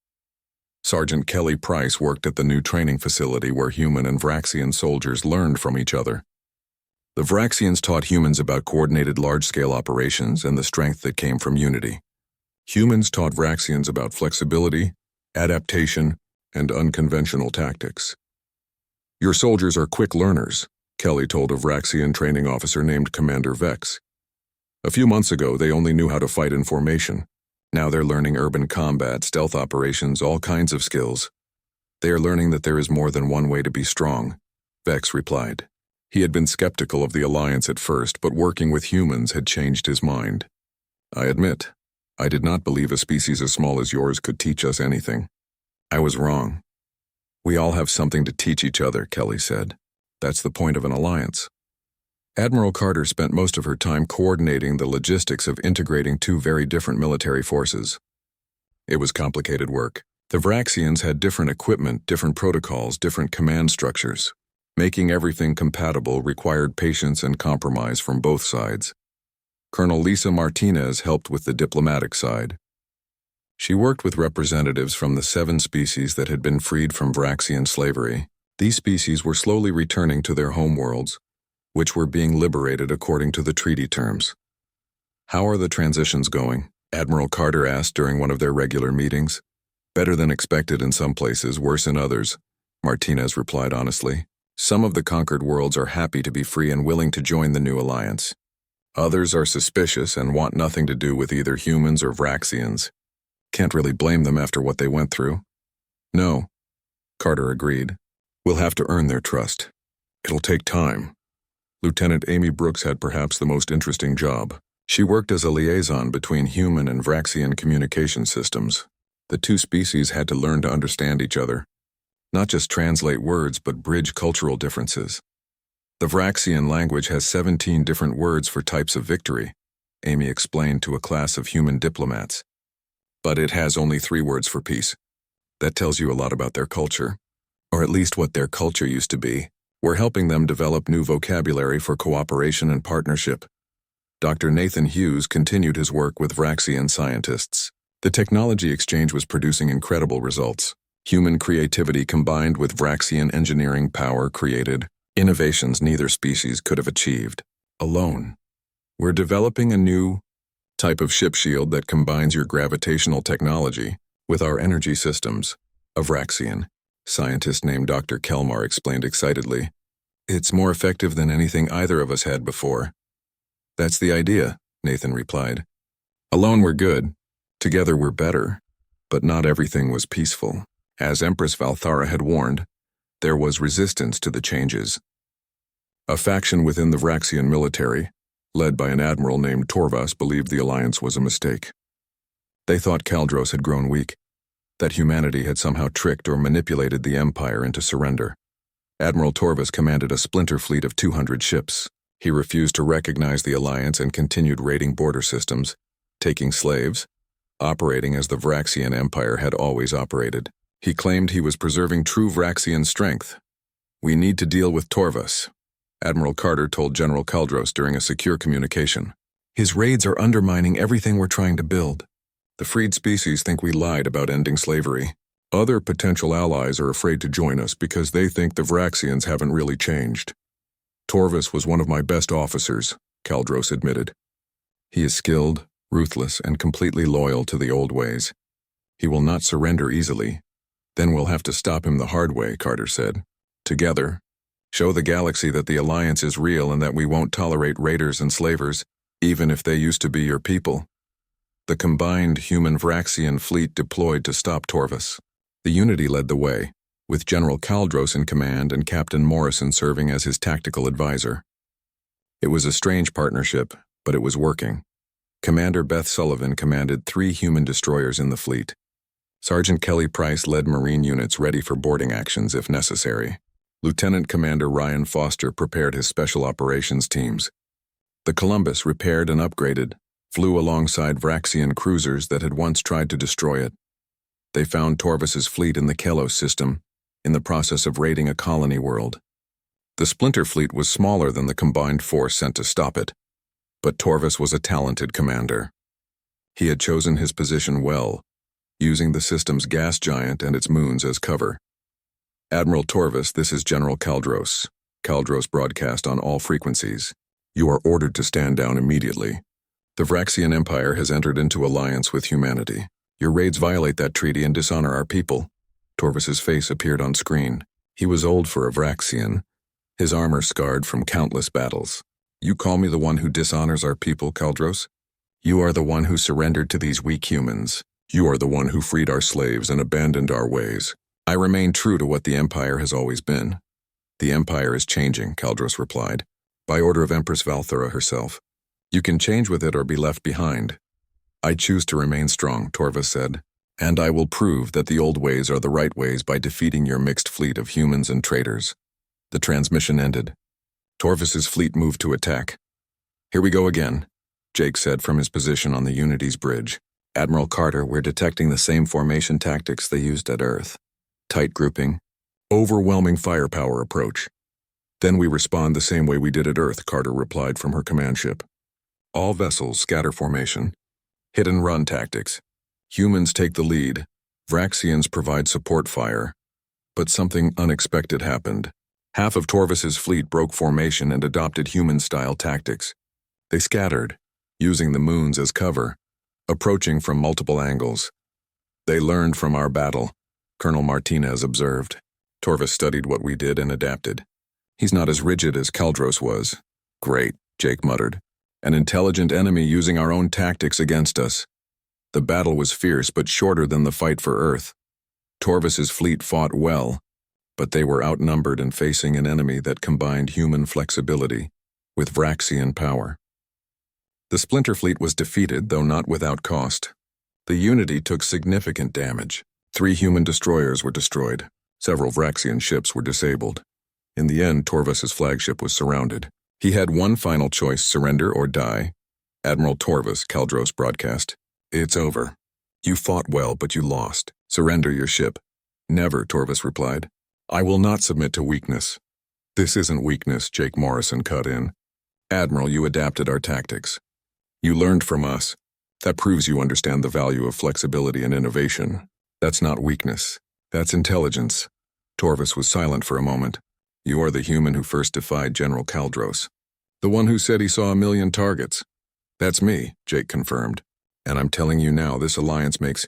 Sergeant Kelly Price worked at the new training facility where human and Vraxian soldiers learned from each other. The Vraxians taught humans about coordinated large-scale operations and the strength that came from unity. Humans taught Vraxians about flexibility, adaptation, and unconventional tactics. Your soldiers are quick learners, Kelly told a Vraxian training officer named Commander Vex. A few months ago, they only knew how to fight in formation. Now they're learning urban combat, stealth operations, all kinds of skills. They are learning that there is more than one way to be strong, Vex replied. He had been skeptical of the alliance at first, but working with humans had changed his mind. I admit, I did not believe a species as small as yours could teach us anything. I was wrong. We all have something to teach each other, Kelly said. That's the point of an alliance. Admiral Carter spent most of her time coordinating the logistics of integrating two very different military forces. It was complicated work. The Vraxians had different equipment, different protocols, different command structures. Making everything compatible required patience and compromise from both sides. Colonel Lisa Martinez helped with the diplomatic side. She worked with representatives from the 7 species that had been freed from Vraxian slavery. These species were slowly returning to their homeworlds, which were being liberated according to the treaty terms. How are the transitions going? Admiral Carter asked during one of their regular meetings. Better than expected in some places, worse in others, Martinez replied honestly. Some of the conquered worlds are happy to be free and willing to join the new alliance. Others are suspicious and want nothing to do with either humans or Vraxians. Can't really blame them after what they went through. No, Carter agreed. We'll have to earn their trust. It'll take time. Lieutenant Amy Brooks had perhaps the most interesting job. She worked as a liaison between human and Vraxian communication systems. The two species had to learn to understand each other. Not just translate words, but bridge cultural differences. The Vraxian language has 17 different words for types of victory, Amy explained to a class of human diplomats. But it has only 3 words for peace. That tells you a lot about their culture, or at least what their culture used to be. We're helping them develop new vocabulary for cooperation and partnership. Dr. Nathan Hughes continued his work with Vraxian scientists. The technology exchange was producing incredible results. Human creativity combined with Vraxian engineering power created innovations neither species could have achieved alone. We're developing a new type of ship shield that combines your gravitational technology with our energy systems. A Vraxian scientist named Dr. Kelmar explained excitedly. It's more effective than anything either of us had before. That's the idea, Nathan replied. Alone we're good. Together we're better. But not everything was peaceful. As Empress Valthara had warned, there was resistance to the changes. A faction within the Vraxian military, led by an admiral named Torvas, believed the alliance was a mistake. They thought Kaldros had grown weak, that humanity had somehow tricked or manipulated the Empire into surrender. Admiral Torvas commanded a splinter fleet of 200 ships. He refused to recognize the alliance and continued raiding border systems, taking slaves, operating as the Vraxian Empire had always operated. He claimed he was preserving true Vraxian strength. We need to deal with Torvas, Admiral Carter told General Kaldros during a secure communication. His raids are undermining everything we're trying to build. The freed species think we lied about ending slavery. Other potential allies are afraid to join us because they think the Vraxians haven't really changed. Torvas was one of my best officers, Kaldros admitted. He is skilled, ruthless, and completely loyal to the old ways. He will not surrender easily. Then we'll have to stop him the hard way, Carter said. Together, show the galaxy that the alliance is real and that we won't tolerate raiders and slavers, even if they used to be your people. The combined human-Vraxian fleet deployed to stop Torvas. The Unity led the way, with General Kaldros in command and Captain Morrison serving as his tactical advisor. It was a strange partnership, but it was working. Commander Beth Sullivan commanded 3 human destroyers in the fleet. Sergeant Kelly Price led Marine units ready for boarding actions if necessary. Lieutenant Commander Ryan Foster prepared his special operations teams. The Columbus, repaired and upgraded, flew alongside Vraxian cruisers that had once tried to destroy it. They found Torvis's fleet in the Kelos system, in the process of raiding a colony world. The Splinter fleet was smaller than the combined force sent to stop it, but Torvis was a talented commander. He had chosen his position well, using the system's gas giant and its moons as cover. Admiral Torvis, this is General Kaldros. Kaldros broadcast on all frequencies. You are ordered to stand down immediately. The Vraxian Empire has entered into alliance with humanity. Your raids violate that treaty and dishonor our people. Torvis's face appeared on screen. He was old for a Vraxian, his armor scarred from countless battles. You call me the one who dishonors our people, Kaldros? You are the one who surrendered to these weak humans. You are the one who freed our slaves and abandoned our ways. I remain true to what the Empire has always been. The Empire is changing, Kaldros replied, by order of Empress Valthura herself. You can change with it or be left behind. I choose to remain strong, Torvis said, and I will prove that the old ways are the right ways by defeating your mixed fleet of humans and traitors. The transmission ended. Torvis's fleet moved to attack. Here we go again, Jake said from his position on the Unity's bridge. Admiral Carter, we're detecting the same formation tactics they used at Earth. Tight grouping, overwhelming firepower approach. Then we respond the same way we did at Earth, Carter replied from her command ship. All vessels scatter formation. Hit and run tactics. Humans take the lead. Vraxians provide support fire. But something unexpected happened. Half of Torvis's fleet broke formation and adopted human-style tactics. They scattered, using the moons as cover, approaching from multiple angles. They learned from our battle, Colonel Martinez observed. Torvis studied what we did and adapted. He's not as rigid as Kaldros was. Great, Jake muttered. An intelligent enemy using our own tactics against us. The battle was fierce but shorter than the fight for Earth. Torvis's fleet fought well, but they were outnumbered and facing an enemy that combined human flexibility with Vraxian power. The Splinter fleet was defeated, though not without cost. The Unity took significant damage. 3 human destroyers were destroyed. Several Vraxian ships were disabled. In the end, Torvis's flagship was surrounded. He had one final choice, surrender or die. Admiral Torvis, Kaldros broadcast. It's over. You fought well, but you lost. Surrender your ship. Never, Torvis replied. I will not submit to weakness. This isn't weakness, Jake Morrison cut in. Admiral, you adapted our tactics. You learned from us. That proves you understand the value of flexibility and innovation. That's not weakness. That's intelligence. Torvis was silent for a moment. You are the human who first defied General Kaldros. The one who said he saw 1,000,000 targets. That's me, Jake confirmed. And I'm telling you now, this alliance makes